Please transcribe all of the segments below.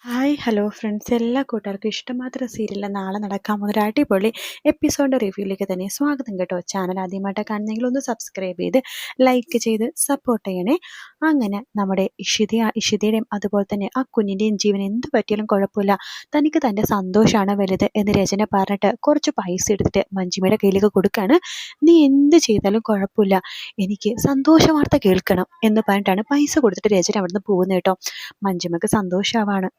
Hi hello friends, എല്ലാ കൂട്ടുകാർക്കും ഇഷ്ടമാത്ര സീരിയലിൽ നാളെ നടക്കാൻ പോകുന്ന ഒരു അടിപൊളി എപ്പിസോഡിൻ്റെ റിവ്യൂയിലേക്ക് തന്നെ സ്വാഗതം കേട്ടോ. ചാനൽ ആദ്യമായിട്ട് കാണുന്നെങ്കിൽ ഒന്ന് സബ്സ്ക്രൈബ് ചെയ്ത് ലൈക്ക് ചെയ്ത് സപ്പോർട്ട് ചെയ്യണേ. അങ്ങനെ നമ്മുടെ ഇഷിതയുടെയും അതുപോലെ തന്നെ ആ കുഞ്ഞിൻ്റെയും ജീവൻ എന്ത് പറ്റിയാലും കുഴപ്പമില്ല, തനിക്ക് തൻ്റെ സന്തോഷമാണ് വലുത് എന്ന് രചന പറഞ്ഞിട്ട് കുറച്ച് പൈസ എടുത്തിട്ട് മഞ്ജിമയുടെ കയ്യിലേക്ക് കൊടുക്കുകയാണ്. നീ എന്ത് ചെയ്താലും കുഴപ്പമില്ല, എനിക്ക് സന്തോഷ വാർത്ത കേൾക്കണം എന്ന് പറഞ്ഞിട്ടാണ് പൈസ കൊടുത്തിട്ട് രചന അവിടുന്ന് പോകുന്നത് കേട്ടോ. മഞ്ജിമക്ക് സന്തോഷമാവാണ്.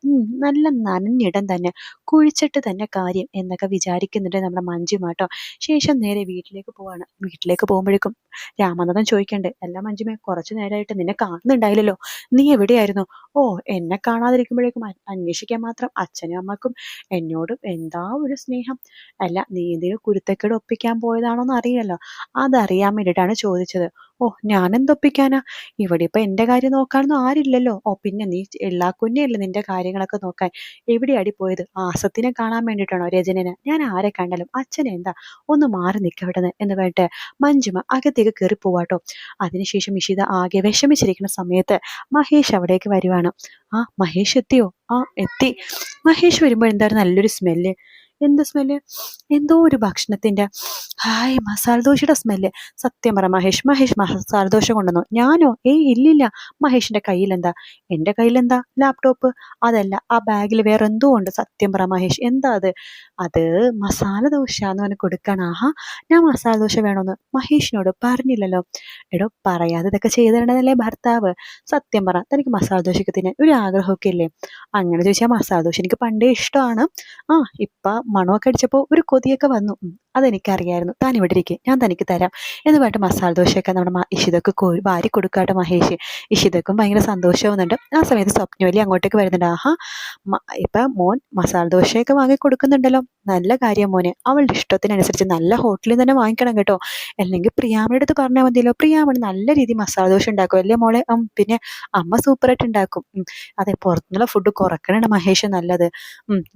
നല്ല നനഞ്ഞിടം തന്നെ, കുഴിച്ചിട്ട് തന്നെ കാര്യം എന്നൊക്കെ വിചാരിക്കുന്നുണ്ട് നമ്മുടെ മഞ്ജുമാട്ടോ. ശേഷം നേരെ വീട്ടിലേക്ക് പോവാണ്. വീട്ടിലേക്ക് പോകുമ്പോഴേക്കും രാമനാഥൻ ചോദിക്കണ്ടേ, അല്ല മഞ്ജുമേ, കുറച്ചു നേരമായിട്ട് നിന്നെ കാണുന്നുണ്ടായില്ലല്ലോ, നീ എവിടെയായിരുന്നു? ഓ, എന്നെ കാണാതിരിക്കുമ്പോഴേക്കും അന്വേഷിക്കാൻ മാത്രം അച്ഛനും അമ്മക്കും എന്നോടും എന്താ ഒരു സ്നേഹം. അല്ല, നീ എന്തെങ്കിലും കുരുത്തക്കേട് ഒപ്പിക്കാൻ പോയതാണോന്ന് അറിയില്ലല്ലോ, അതറിയാൻ വേണ്ടിയിട്ടാണ് ചോദിച്ചത്. ഓ, ഞാനെന്തൊപ്പിക്കാനാ, ഇവിടെ ഇപ്പൊ എന്റെ കാര്യം നോക്കാനൊന്നും ആരില്ലല്ലോ. ഓ, പിന്നെ നീ എല്ലാ കുഞ്ഞല്ലേ നിന്റെ കാര്യങ്ങളൊക്കെ നോക്കാൻ. എവിടെയാടി പോയത്? ആസത്തിനെ കാണാൻ വേണ്ടിയിട്ടാണോ? രചനനെ ഞാൻ ആരെ കണ്ടാലും അച്ഛനെ എന്താ, ഒന്ന് മാറി നിൽക്കവിടുന്ന് എന്ന് പറഞ്ഞിട്ട് മഞ്ജുമ അകത്തേക്ക് കയറി പോവാട്ടോ. അതിനുശേഷം ഇഷിത ആകെ വിഷമിച്ചിരിക്കുന്ന സമയത്ത് മഹേഷ് അവിടേക്ക് വരുവാണ്. ആ, മഹേഷ് എത്തിയോ? ആ, എത്തി. മഹേഷ് വരുമ്പോൾ എന്തായിരുന്നു നല്ലൊരു സ്മെല്ല്. എന്ത് സ്മെല്ല്? എന്തോ ഒരു ഭക്ഷണത്തിന്റെ, ഹായ്, മസാല ദോശയുടെ സ്മെല്ല്. സത്യം പറ മഹേഷ്, മഹേഷ് മസാല ദോശ കൊണ്ടുവന്നോ? ഞാനോ? ഏയ്, ഇല്ലില്ല. മഹേഷിന്റെ കയ്യിലെന്താ? എന്റെ കയ്യിലെന്താ? ലാപ്ടോപ്പ്. അതല്ല, ആ ബാഗിൽ വേറെ എന്തോ ഉണ്ട്. സത്യം പറ മഹേഷ്, എന്താ അത്? അത് മസാല ദോശ എന്ന് പറഞ്ഞ് കൊടുക്കാൻ. ആഹാ, ഞാൻ മസാല ദോശ വേണമെന്ന് മഹേഷിനോട് പറഞ്ഞില്ലല്ലോ. എടോ, പറയാതെ ഇതൊക്കെ ചെയ്തു തരണതല്ലേ ഭർത്താവ്. സത്യം പറ, തനിക്ക് മസാല ദോശയ്ക്ക് തിന്നാൻ ഒരു ആഗ്രഹമൊക്കെ ഇല്ലേ? അങ്ങനെ ചോദിച്ചാൽ മസാല ദോശ എനിക്ക് പണ്ടേ ഇഷ്ടമാണ്. ആ, ഇപ്പൊ മണമൊക്കെ അടിച്ചപ്പോൾ ഒരു കൊതിയൊക്കെ വന്നു. അതെനിക്കറിയായിരുന്നു. താൻ ഇവിടെ ഇരിക്കെ, ഞാൻ തനിക്ക് തരാം എന്ന് പറഞ്ഞിട്ട് മസാല ദോശയൊക്കെ നമ്മുടെ ഇഷിതക്ക് വാരി കൊടുക്കാട്ടോ മഹേഷ്. ഇഷിതക്കും ഭയങ്കര സന്തോഷമാവുന്നുണ്ട്. ആ സമയത്ത് സ്വപ്നവലി അങ്ങോട്ടേക്ക് വരുന്നുണ്ട്. ആഹാ, ഇപ്പൊ മോൻ മസാല ദോശയൊക്കെ വാങ്ങി കൊടുക്കുന്നുണ്ടല്ലോ, നല്ല കാര്യം മോനെ. അവളുടെ ഇഷ്ടത്തിനനുസരിച്ച് നല്ല ഹോട്ടലിൽ തന്നെ വാങ്ങിക്കണം കേട്ടോ, അല്ലെങ്കിൽ പ്രിയാമ്മയുടെ അടുത്ത് പറഞ്ഞാൽ മതിയല്ലോ. പ്രിയാമ്മ നല്ല രീതിയിൽ മസാല ദോശ ഉണ്ടാക്കും അല്ലേ മോളെ? പിന്നെ അമ്മ സൂപ്പറായിട്ട് ഉണ്ടാക്കും. അതെ, പുറത്തുനിന്നുള്ള ഫുഡ് കുറക്കണേ മഹേഷ്, നല്ലത്.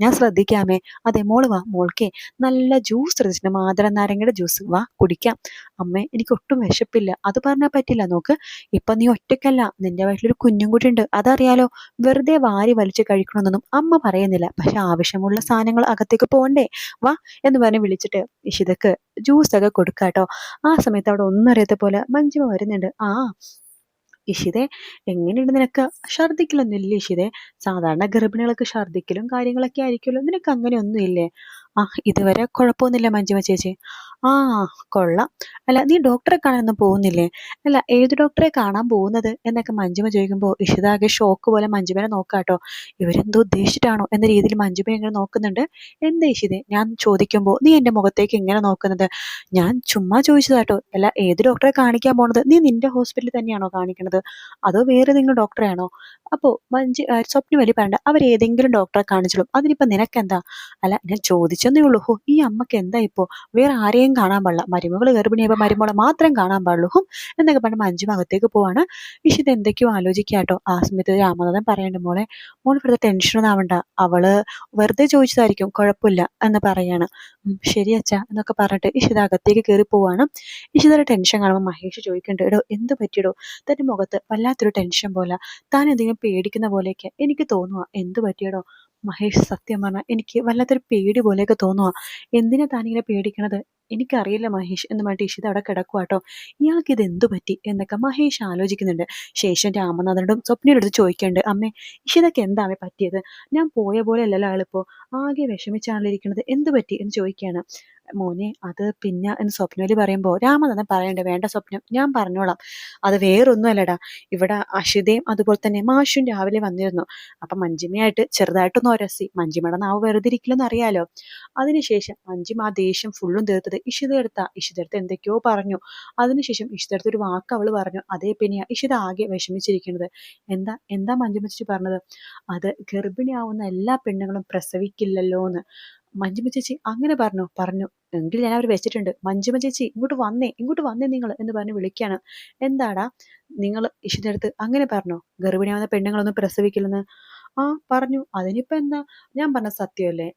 ഞാൻ ശ്രദ്ധിക്കാമേ. അതെ, മോള് വാ, മോൾക്കേ നല്ല ജ്യൂസ് എടുത്തിട്ടുണ്ട്, മാതള നാരങ്ങയുടെ ജ്യൂസ്. വാ, കുടിക്കാം. അമ്മേ, എനിക്ക് ഒട്ടും വിശപ്പില്ല. അത് പറഞ്ഞാൽ പറ്റില്ല. നോക്ക്, ഇപ്പൊ നീ ഒറ്റയ്ക്കല്ല, നിന്റെ വയറ്റിലൊരു കുഞ്ഞും കൂടി ഉണ്ട്, അതറിയാലോ. വെറുതെ വാരി വലിച്ച് കഴിക്കണമെന്നൊന്നും അമ്മ പറയുന്നില്ല, പക്ഷെ ആവശ്യമുള്ള സാധനങ്ങൾ അകത്തേക്ക് പോകണ്ടേ. വാ എന്ന് പറഞ്ഞ് വിളിച്ചിട്ട് ഇഷിതക്ക് ജ്യൂസൊക്കെ കൊടുക്കാട്ടോ. ആ സമയത്ത് അവിടെ ഒന്നും അറിയാത്ത പോലെ മഞ്ജുമ വരുന്നുണ്ട്. ആ, ഇഷിതേ, എങ്ങനെയുണ്ട് നിനക്ക്? ഛർദ്ദിക്കലൊന്നും ഇല്ലേ ഇഷിതേ? സാധാരണ ഗർഭിണികൾക്ക് ഛർദ്ദിക്കലും കാര്യങ്ങളൊക്കെ ആയിരിക്കുമല്ലോ, നിനക്ക് അങ്ങനെയൊന്നും ഇല്ലേ? ആ, ഇതുവരെ കുഴപ്പമൊന്നുമില്ല മഞ്ജുമ ചേച്ചി. ആ, കൊള്ളാം. അല്ല, നീ ഡോക്ടറെ കാണാനൊന്നും പോകുന്നില്ലേ? അല്ല, ഏത് ഡോക്ടറെ കാണാൻ പോകുന്നത് എന്നൊക്കെ മഞ്ജുമ ചോദിക്കുമ്പോൾ ഇഷിത ആകെ ഷോക്ക് പോലെ മഞ്ജുമനെ നോക്കാട്ടോ. ഇവരെന്തോ ഉദ്ദേശിച്ചിട്ടാണോ എന്ന രീതിയിൽ മഞ്ജുമ ഇങ്ങനെ നോക്കുന്നുണ്ട്. എന്താ ഇഷിതേ, ഞാൻ ചോദിക്കുമ്പോൾ നീ എൻ്റെ മുഖത്തേക്ക് ഇങ്ങനെ നോക്കുന്നത്? ഞാൻ ചുമ്മാ ചോദിച്ചതാട്ടോ. അല്ല, ഏത് ഡോക്ടറെ കാണിക്കാൻ പോണത്? നീ നിന്റെ ഹോസ്പിറ്റലിൽ തന്നെയാണോ കാണിക്കണത്, അതോ വേറെ ഏതെങ്കിലും ഡോക്ടറെ ആണോ? അപ്പോൾ സ്വപ്നവലി പറയണ്ട, അവരേതെങ്കിലും ഡോക്ടറെ കാണിച്ചോളും, അതിനിപ്പോൾ നിനക്കെന്താ? അല്ല, ഞാൻ ചോദിച്ചെന്നേ ഉള്ളൂ. ഹോ, ഈ അമ്മക്ക് എന്താ ഇപ്പോൾ? വേറെ ആരെയും കാണാൻ പാടില്ല, മരുമകൾ ഗർഭിണിയായപ്പോൾ മരുമോളെ മാത്രം കാണാൻ പാടുള്ളൂ എന്നൊക്കെ പറഞ്ഞ് മഞ്ജു അകത്തേക്ക് പോവാണ്. ഇഷിത എന്തൊക്കെയോ ആലോചിക്കാട്ടോ. ആ സമയത്ത് രാമനാഥൻ പറയണ്ട, മോളെ, മോൾ വെറുതെ ടെൻഷനൊന്നും ആവണ്ട, അവള് വെറുതെ ചോദിച്ചതായിരിക്കും, കുഴപ്പമില്ല എന്ന് പറയാണ്. ശരി അച്ഛാ എന്നൊക്കെ പറഞ്ഞിട്ട് ഇഷിത അകത്തേക്ക് കയറി പോവാണ്. ഇഷിതയുടെ ടെൻഷൻ കാണുമ്പോൾ മഹേഷ് ചോദിക്കണ്ട്, എടോ, എന്ത് പറ്റിയിടോ? തന്റെ മുഖത്ത് വല്ലാത്തൊരു ടെൻഷൻ പോലെ, താൻ എന്തെങ്കിലും പേടിക്കുന്ന പോലെയൊക്കെ എനിക്ക് തോന്നുക. എന്ത് പറ്റിയടോ? മഹേഷ്, സത്യം പറഞ്ഞാൽ എനിക്ക് വല്ലാത്തൊരു പേടി പോലെയൊക്കെ തോന്നുക. എന്തിനാ താനിങ്ങനെ പേടിക്കണത്? എനിക്കറിയില്ല മഹേഷ് എന്ന് പറഞ്ഞിട്ട് ഇഷിത അവിടെ കിടക്കുവാട്ടോ. ഇയാൾക്ക് ഇത് എന്തു പറ്റി എന്നൊക്കെ മഹേഷ് ആലോചിക്കുന്നുണ്ട്. ശേഷം രാമനാഥനോടും സ്വപ്നയുടെ അടുത്ത് ചോദിക്കുന്നുണ്ട്, അമ്മേ, ഇഷിതയ്ക്ക് എന്താണ് പറ്റിയത്? ഞാൻ പോയ പോലെ അല്ലല്ലോ ആളിപ്പോ, ആകെ വിഷമിച്ചാണല്ലോ ഇരിക്കുന്നത്, എന്ത് പറ്റി എന്ന് ചോദിക്കുകയാണ്. മോനെ, അത് പിന്നെ എന്ന് സ്വപ്നവലി പറയുമ്പോൾ രാമനാഥൻ പറയണ്ടേ, വേണ്ട സ്വപ്നം, ഞാൻ പറഞ്ഞോളാം. അത് വേറൊന്നും അല്ലടാ, ഇവിടെ അഷിതയും അതുപോലെ തന്നെ മാഷും രാവിലെ വന്നിരുന്നു. അപ്പം മഞ്ജിമയായിട്ട് ചെറുതായിട്ടൊന്ന് ഒരസി. മഞ്ജിമയുടെ നാവ് വെറുതെ ഇരിക്കില്ലെന്ന് അറിയാലോ. അതിനുശേഷം മഞ്ജിമ ആ ദേഷ്യം ഫുള്ളും തീർത്തത് ഇഷിതടുത്ത് എന്തൊക്കെയോ പറഞ്ഞു. അതിനുശേഷം ഇഷിതടുത്ത് ഒരു വാക്ക് അവള് പറഞ്ഞു. അതേ പിന്നെയാ ഇഷിത ആകെ വിഷമിച്ചിരിക്കുന്നത്. എന്താ എന്താ മഞ്ജിമ ചേച്ചി പറഞ്ഞത്? അത് ഗർഭിണിയാവുന്ന എല്ലാ പെണ്ണുങ്ങളും പ്രസവിക്കില്ലല്ലോ എന്ന്. മഞ്ജിമ ചേച്ചി അങ്ങനെ പറഞ്ഞു? പറഞ്ഞു. എങ്കിൽ ഞാൻ അവർ വെച്ചിട്ടുണ്ട്. മഞ്ജിമ ചേച്ചി, ഇങ്ങോട്ട് വന്നേ നിങ്ങൾ എന്ന് പറഞ്ഞ് വിളിക്കാണ്. എന്താടാ, നിങ്ങൾ ഇഷിതടുത്ത് അങ്ങനെ പറഞ്ഞോ, ഗർഭിണിയാവുന്ന പെണ്ണുങ്ങളൊന്നും പ്രസവിക്കില്ലെന്ന്? ആ പറഞ്ഞു. അതിനിപ്പോ എന്താ? ഞാൻ പറഞ്ഞ സത്യമല്ലേ?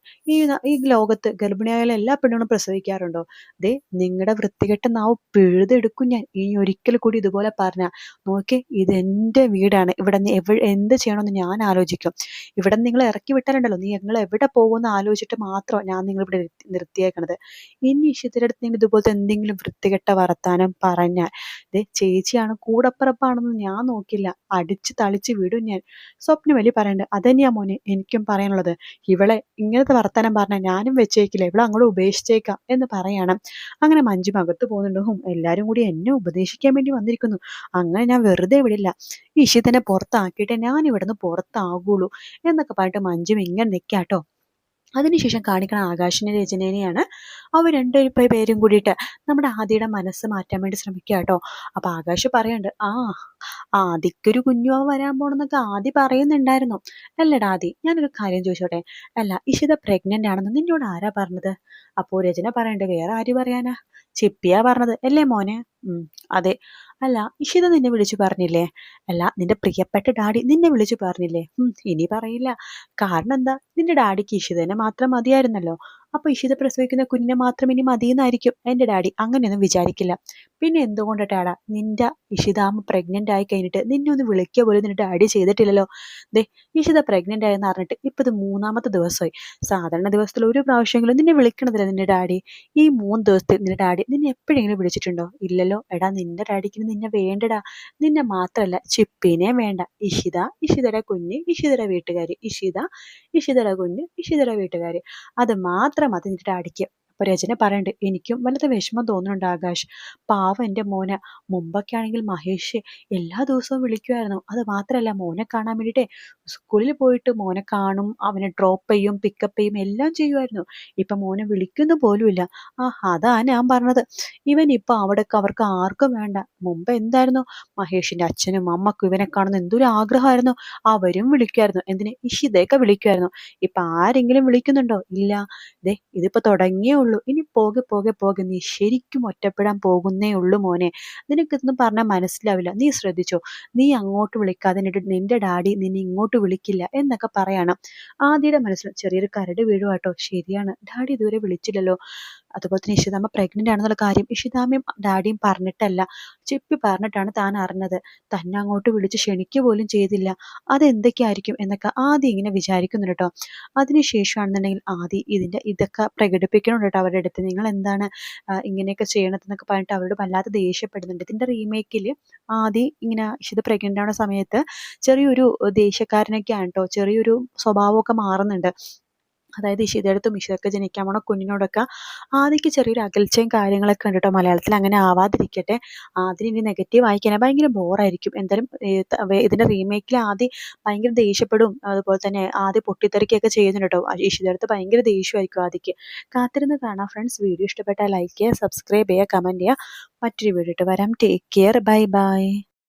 ഈ ലോകത്ത് ഗർഭിണിയായാലും എല്ലാ പെണ്ണുങ്ങളും പ്രസവിക്കാറുണ്ടോ? ദേ നിങ്ങളുടെ വൃത്തികെട്ട നാവ് പിഴുതെടുക്കും ഞാൻ. ഇനി ഒരിക്കൽ കൂടി ഇതുപോലെ പറഞ്ഞ നോക്കിയേ, ഇതെന്റെ വീടാണ്. ഇവിടെ നീ എന്ത് ചെയ്യണമെന്ന് ഞാൻ ആലോചിക്കും. ഇവിടെ നിങ്ങൾ ഇറക്കി വിട്ടാലുണ്ടല്ലോ, നിങ്ങൾ എവിടെ പോകുമെന്ന് ആലോചിച്ചിട്ട് മാത്രം ഞാൻ നിങ്ങളിവിടെ നിർത്തിയേക്കണത്. ഇനി ഇഷിതയുടെ അടുത്ത് നിങ്ങൾ ഇതുപോലത്തെ എന്തെങ്കിലും വൃത്തികെട്ട വർത്താനം പറഞ്ഞാൽ ദേ ചേച്ചിയാണ്, കൂടപ്പിറപ്പാണെന്ന് ഞാൻ നോക്കില്ല, അടിച്ച് തളിച്ച് വിടും ഞാൻ. സ്വപ്നവല്ലി പറയണ്ട്, അതന്നെയാ മോനെ എനിക്കും പറയാനുള്ളത്. ഇവളെ ഇങ്ങനത്തെ വർത്താനം പറഞ്ഞാൽ ഞാനും വെച്ചേക്കില്ല, ഇവളെ അങ്ങോട്ട് ഉപേക്ഷിച്ചേക്കാം എന്ന് പറയണം. അങ്ങനെ മഞ്ജു അകത്ത് പോകുന്നുണ്ട്. എല്ലാരും കൂടി എന്നെ ഉപദേശിക്കാൻ വേണ്ടി വന്നിരിക്കുന്നു. അങ്ങനെ ഞാൻ വെറുതെ വിടില്ല. ഇഷിതനെ പുറത്താക്കിയിട്ടേ ഞാൻ ഇവിടുന്ന് പുറത്താകുള്ളൂ എന്നൊക്കെ പറഞ്ഞിട്ട് മഞ്ജു ഇങ്ങനെ നിൽക്കാട്ടോ. അതിനുശേഷം കാണിക്കണ ആകാശിനെ രചനേനെയാണ്. അവർ പേരും കൂടിയിട്ട് നമ്മുടെ ആദിയുടെ മനസ്സ് മാറ്റാൻ വേണ്ടി ശ്രമിക്കുക കേട്ടോ. അപ്പൊ ആകാശ് പറയണ്ട്, ആദിക്കൊരു കുഞ്ഞുവാ വരാൻ പോണെന്നൊക്കെ ആദി പറയുന്നുണ്ടായിരുന്നു. അല്ലടാ ആദി, ഞാനൊരു കാര്യം ചോദിച്ചോട്ടെ, അല്ല ഇഷിത പ്രഗ്നന്റ് ആണെന്ന് നിന്നോട് ആരാ പറഞ്ഞത്? അപ്പോ രചന പറയണ്ട്, വേറെ ആര് പറയാനാ, ചിപ്പിയാ പറഞ്ഞത് അല്ലേ മോനെ? അതെ. അല്ല ഇഷിത നിന്നെ വിളിച്ചു പറഞ്ഞില്ലേ? അല്ല നിന്റെ പ്രിയപ്പെട്ട ഡാഡി നിന്നെ വിളിച്ചു പറഞ്ഞില്ലേ? ഇനി പറയില്ല. കാരണം എന്താ, നിന്റെ ഡാഡിക്ക് ഇഷിതനെ മാത്രം മതിയായിരുന്നല്ലോ. അപ്പൊ ഇഷിത പ്രസവിക്കുന്ന കുഞ്ഞിനെ മാത്രം ഇനി മതിയെന്നായിരിക്കും എന്റെ ഡാഡി. അങ്ങനെയൊന്നും വിചാരിക്കില്ല. പിന്നെ എന്തുകൊണ്ടിട്ടാടാ നിന്റെ ഇഷിതാമ്മ പ്രഗ്നന്റ് ആയി കഴിഞ്ഞിട്ട് നിന്നെ ഒന്ന് വിളിക്കുക പോലും നിന്റെ ഡാഡി ചെയ്തിട്ടില്ലല്ലോ? ദേ ഇഷിത പ്രഗ്നന്റ് ആയെന്ന് അറിഞ്ഞിട്ട് ഇപ്പൊ ഇത് 3ാമത്തെ ദിവസമായി. സാധാരണ ദിവസത്തിൽ ഒരു പ്രാവശ്യമെങ്കിലും നിന്നെ വിളിക്കണതില്ല നിന്റെ ഡാഡി. ഈ 3 ദിവസത്തിൽ നിന്റെ ഡാഡി നിന്നെ എപ്പോഴെങ്കിലും വിളിച്ചിട്ടുണ്ടോ? ഇല്ലല്ലോ. എടാ നിന്റെ ഡാഡിക്ക് നിന്നെ വേണ്ടടാ. നിന്നെ മാത്രല്ല ചിപ്പിനെ വേണ്ട. ഇഷിത, ഇഷിതയുടെ കുഞ്ഞ്, ഇഷിതയുടെ വീട്ടുകാരി. ഇഷിതയുടെ കുഞ്ഞ്, ഇഷിതയുടെ വീട്ടുകാരി. അത് മാത്രം മതി നിന്റെ ഡാഡിക്ക്. അപ്പൊ രചന പറയണ്ട്, എനിക്കും വല്ലാത്ത വിഷമം തോന്നുന്നുണ്ട് ആകാശ്. പാവം എൻ്റെ മോന്. മുമ്പൊക്കെ ആണെങ്കിൽ മഹേഷ് എല്ലാ ദിവസവും വിളിക്കുമായിരുന്നു. അത് മാത്രല്ല മോനെ കാണാൻ വേണ്ടിയിട്ടേ സ്കൂളിൽ പോയിട്ട് മോനെ കാണും, അവനെ ഡ്രോപ്പ് ചെയ്യും, പിക്കപ്പ് ചെയ്യും, എല്ലാം ചെയ്യുമായിരുന്നു. ഇപ്പൊ മോനെ വിളിക്കുന്നു പോലുമില്ല. അതാ ഞാൻ പറഞ്ഞത്. ഇവൻ ഇപ്പൊ അവർക്ക് ആർക്കും വേണ്ട. മുമ്പ് എന്തായിരുന്നു, മഹേഷിന്റെ അച്ഛനും അമ്മക്കും ഇവനെ കാണുന്ന എന്തൊരു ആഗ്രഹമായിരുന്നു. അവരും വിളിക്കുമായിരുന്നു. എന്തിന്, ഇഷിതയൊക്കെ വിളിക്കുമായിരുന്നു. ഇപ്പൊ ആരെങ്കിലും വിളിക്കുന്നുണ്ടോ? ഇല്ല. ഇതിപ്പോ തുടങ്ങിയേ ഉള്ളൂ. ഇനി പോകെ പോകെ പോകെ നീ ശരിക്കും ഒറ്റപ്പെടാൻ പോകുന്നേ ഉള്ളൂ മോനെ. നിനക്കിതൊന്നും പറഞ്ഞാൽ മനസ്സിലാവില്ല. നീ ശ്രദ്ധിച്ചോ, നീ അങ്ങോട്ട് വിളിക്കാതെ നിന്റെ ഡാഡി നിന്നെ ഇങ്ങോട്ട് വിളിക്കില്ല എന്നൊക്കെ പറയണം. ആദിയുടെ മനസ്സിൽ ചെറിയൊരു കരട് വീഴുവാട്ടോ. ശരിയാണ്, ഡാഡി ഇതുവരെ വിളിച്ചില്ലല്ലോ. അതുപോലെ തന്നെ ഇഷിതാമ്മ പ്രഗ്നന്റ് ആണെന്നുള്ള കാര്യം ഇഷിതാമ്മയും ഡാഡിയും പറഞ്ഞിട്ടല്ല, ചിപ്പി പറഞ്ഞിട്ടാണ് താൻ അറിഞ്ഞത്. തന്നെ അങ്ങോട്ട് വിളിച്ച് ക്ഷണിക്കുക പോലും ചെയ്തില്ല. അതെന്തൊക്കെയായിരിക്കും എന്നൊക്കെ ആദ്യം ഇങ്ങനെ വിചാരിക്കുന്നുണ്ട് കേട്ടോ. അതിനുശേഷമാണെന്നുണ്ടെങ്കിൽ ആദി ഇതൊക്കെ പ്രകടിപ്പിക്കണുണ്ട് കേട്ടോ അവരുടെ അടുത്ത്. നിങ്ങൾ എന്താണ് ഇങ്ങനെയൊക്കെ ചെയ്യണതെന്നൊക്കെ പറഞ്ഞിട്ട് അവരോട് വല്ലാതെ ദേഷ്യപ്പെടുന്നുണ്ട്. ഇതിന്റെ റീമേക്കിൽ ആദി ഇങ്ങനെ ഇഷിത പ്രഗ്നന്റ് ആവുന്ന സമയത്ത് ചെറിയൊരു ദേഷ്യക്കാരനൊക്കെയാണ് കേട്ടോ. ചെറിയൊരു സ്വഭാവമൊക്കെ മാറുന്നുണ്ട്. അതായത് ഇഷിതടുത്തും ഇഷിതക്ക് ജനിക്കാൻ പോണ കുഞ്ഞിനോടൊക്കെ ആദിക്ക് ചെറിയൊരു അകൽച്ചയും കാര്യങ്ങളൊക്കെ ഉണ്ട് കേട്ടോ. മലയാളത്തിൽ അങ്ങനെ ആവാതിരിക്കട്ടെ. ആദ്യം ഇനി നെഗറ്റീവ് വായിക്കാൻ ഭയങ്കര ബോറായിരിക്കും. എന്തായാലും ഇതിന്റെ റീമേക്കിൽ ആദ്യം ഭയങ്കര ദേഷ്യപ്പെടും. അതുപോലെ തന്നെ ആദ്യം പൊട്ടിത്തെറിക്കുകയൊക്കെ ചെയ്യുന്നുണ്ട് കേട്ടോ. ഇഷിതടുത്ത് ഭയങ്കര ദേഷ്യമായിരിക്കും ആദിക്ക്. കാത്തിരുന്ന് കാണാം ഫ്രണ്ട്സ്. വീഡിയോ ഇഷ്ടപ്പെട്ടാൽ ലൈക്ക് ചെയ്യുക, സബ്സ്ക്രൈബ് ചെയ്യുക, കമന്റ് ചെയ്യുക. മറ്റൊരു വീഡിയോ ഇട്ട് വരാം. Take care, bye bye.